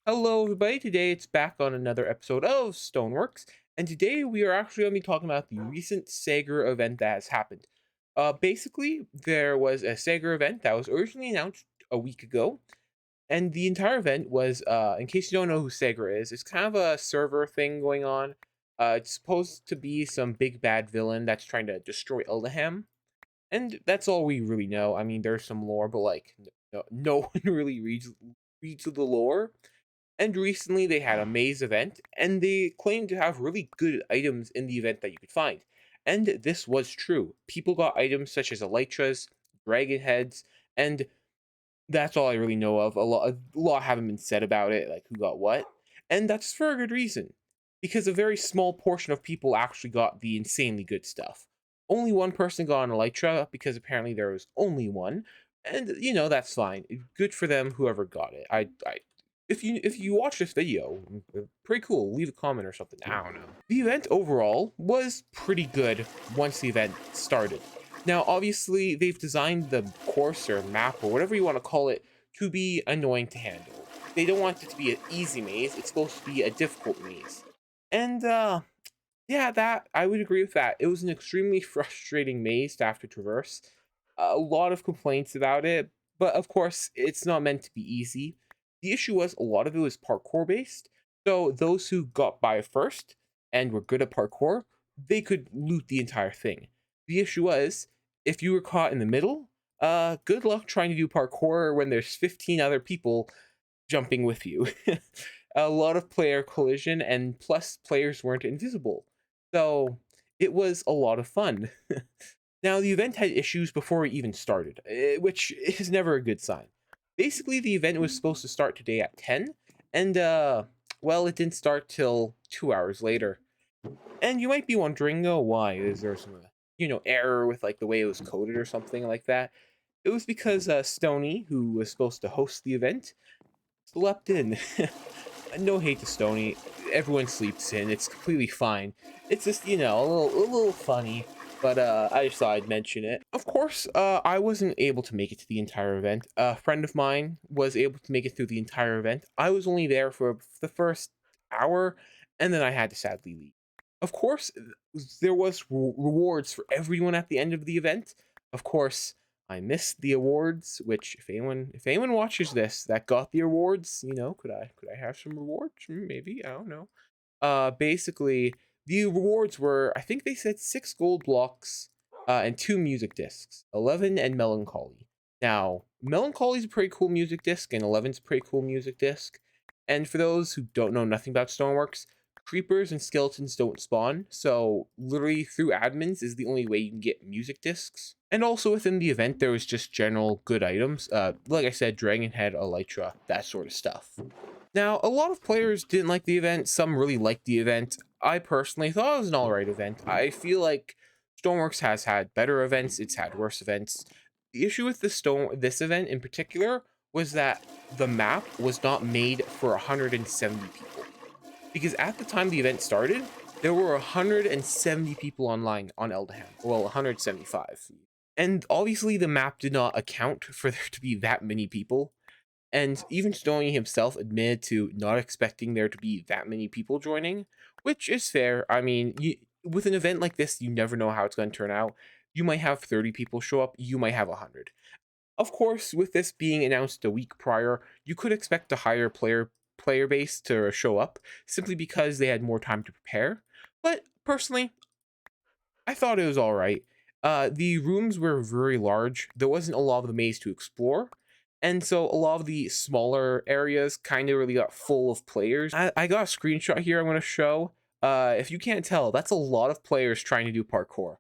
Hello, everybody. Today it's back on another episode of Stoneworks, and today we are actually going to be talking about the recent Sager event that has happened. Basically, there was a Sager event that was originally announced a week ago, and the entire event was, in case you don't know who Sager is, it's kind of a server thing going on. It's supposed to be some big bad villain that's trying to destroy Eldaham, and that's all we really know. I mean, there's some lore, but like, no one really reads the lore. And recently they had a maze event, and they claimed to have really good items in the event that you could find. And this was true. People got items such as elytras, dragon heads, and that's all I really know of. A lot haven't been said about it, like who got what. And that's for a good reason. Because a very small portion of people actually got the insanely good stuff. Only one person got an elytra because apparently there was only one. And that's fine. Good for them, whoever got it. If you watch this video, pretty cool. Leave a comment or something. I don't know. The event overall was pretty good once the event started. Now, obviously, they've designed the course or map or whatever you want to call it to be annoying to handle. They don't want it to be an easy maze. It's supposed to be a difficult maze. And yeah, that I would agree with that. It was an extremely frustrating maze to have to traverse. A lot of complaints about it, but of course, it's not meant to be easy. The issue was a lot of it was parkour based, so those who got by first and were good at parkour, they could loot the entire thing. The issue was if you were caught in the middle, good luck trying to do parkour when there's 15 other people jumping with you. A lot of player collision, and plus players weren't invisible. So it was a lot of fun. Now, the event had issues before it even started, which is never a good sign. Basically, the event was supposed to start today at 10, and well, it didn't start till 2 hours later. And you might be wondering, oh, why? Is there some, error with like the way it was coded or something like that? It was because Stony, who was supposed to host the event, slept in. No hate to Stony. Everyone sleeps in. It's completely fine. It's just, a little funny. But I just thought I'd mention it. Of course, I wasn't able to make it to the entire event. A friend of mine was able to make it through the entire event. I was only there for the first hour, and then I had to sadly leave. Of course, there was rewards for everyone at the end of the event. Of course, I missed the awards, which if anyone watches this that got the awards, could I have some rewards? Maybe, I don't know. Basically the rewards were, I think they said 6 gold blocks, and 2 music discs, 11 and Melancholy. Now, Melancholy is a pretty cool music disc, and 11's a pretty cool music disc. And for those who don't know nothing about Stoneworks, creepers and skeletons don't spawn, so literally through admins is the only way you can get music discs. And also within the event, there was just general good items. Like I said, Dragon Head, Elytra, that sort of stuff. Now, a lot of players didn't like the event, some really liked the event. I personally thought it was an alright event. I feel like Stoneworks has had better events, it's had worse events. The issue with this event in particular was that the map was not made for 170 people. Because at the time the event started, there were 170 people online on Eldaham. Well, 175. And obviously the map did not account for there to be that many people. And even Stoney himself admitted to not expecting there to be that many people joining, which is fair. I mean, with an event like this, you never know how it's going to turn out. You might have 30 people show up, you might have 100. Of course, with this being announced a week prior, you could expect a higher player base to show up simply because they had more time to prepare. But personally, I thought it was all right. The rooms were very large. There wasn't a lot of the maze to explore. And so a lot of the smaller areas kind of really got full of players. I got a screenshot here I'm going to show. If you can't tell, that's a lot of players trying to do parkour.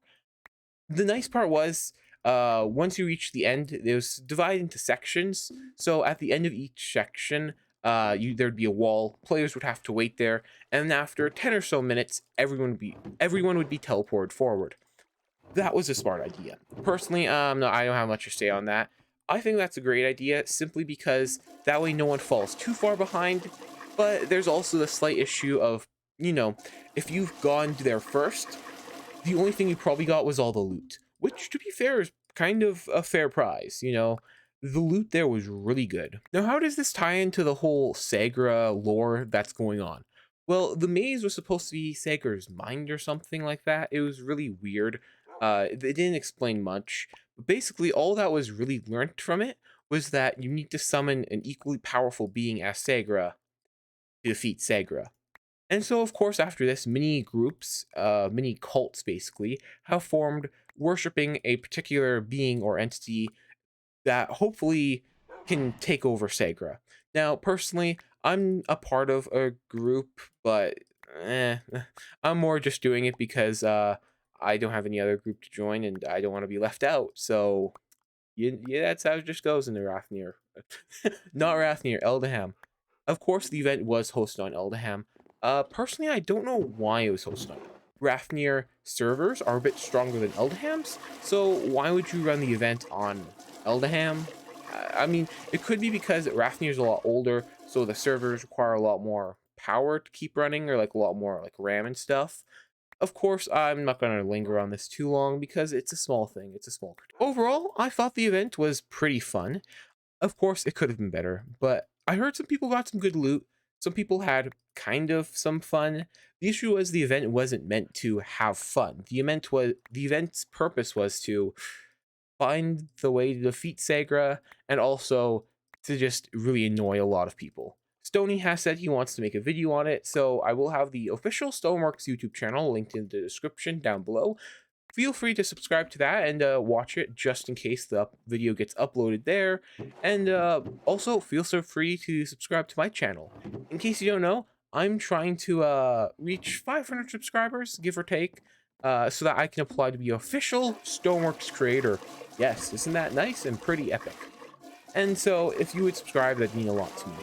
The nice part was, once you reach the end, it was divided into sections. So at the end of each section, there'd be a wall. Players would have to wait there, and after 10 or so minutes, everyone would be teleported forward. That was a smart idea. Personally, no, I don't have much to say on that. I think that's a great idea simply because that way no one falls too far behind. But there's also the slight issue of, if you've gone there first, the only thing you probably got was all the loot, which, to be fair, is kind of a fair prize. The loot there was really good. Now, how does this tie into the whole Sagra lore that's going on? Well, the maze was supposed to be Sagra's mind or something like that. It was really weird. They didn't explain much. But basically, all that was really learnt from it was that you need to summon an equally powerful being as Sagra to defeat Sagra. And so, of course, after this, many groups, many cults basically, have formed worshipping a particular being or entity that hopefully can take over Sagra. Now, personally, I'm a part of a group, but eh, I'm more just doing it because I don't have any other group to join and I don't want to be left out. So, yeah, that's how it just goes in the Rathnir. Not Rathnir, Eldaham. Of course, the event was hosted on Eldaham. Personally, I don't know why it was hosted on. Rathnir servers are a bit stronger than Eldaham's, so why would you run the event on Eldaham? I mean, it could be because Rathnir is a lot older, so the servers require a lot more power to keep running, or like a lot more like RAM and stuff. Of course, I'm not going to linger on this too long because it's a small thing. It's a small critique. Overall, I thought the event was pretty fun. Of course, it could have been better, but I heard some people got some good loot. Some people had kind of some fun. The issue was the event wasn't meant to have fun. The event's purpose was to find the way to defeat Sagra and also to just really annoy a lot of people. Stony has said he wants to make a video on it, so I will have the official Stoneworks YouTube channel linked in the description down below. Feel free to subscribe to that and watch it just in case the video gets uploaded there. And also feel so free to subscribe to my channel. In case you don't know, I'm trying to reach 500 subscribers, give or take, so that I can apply to be official Stoneworks creator. Yes, isn't that nice and pretty epic? And so if you would subscribe, that'd mean a lot to me.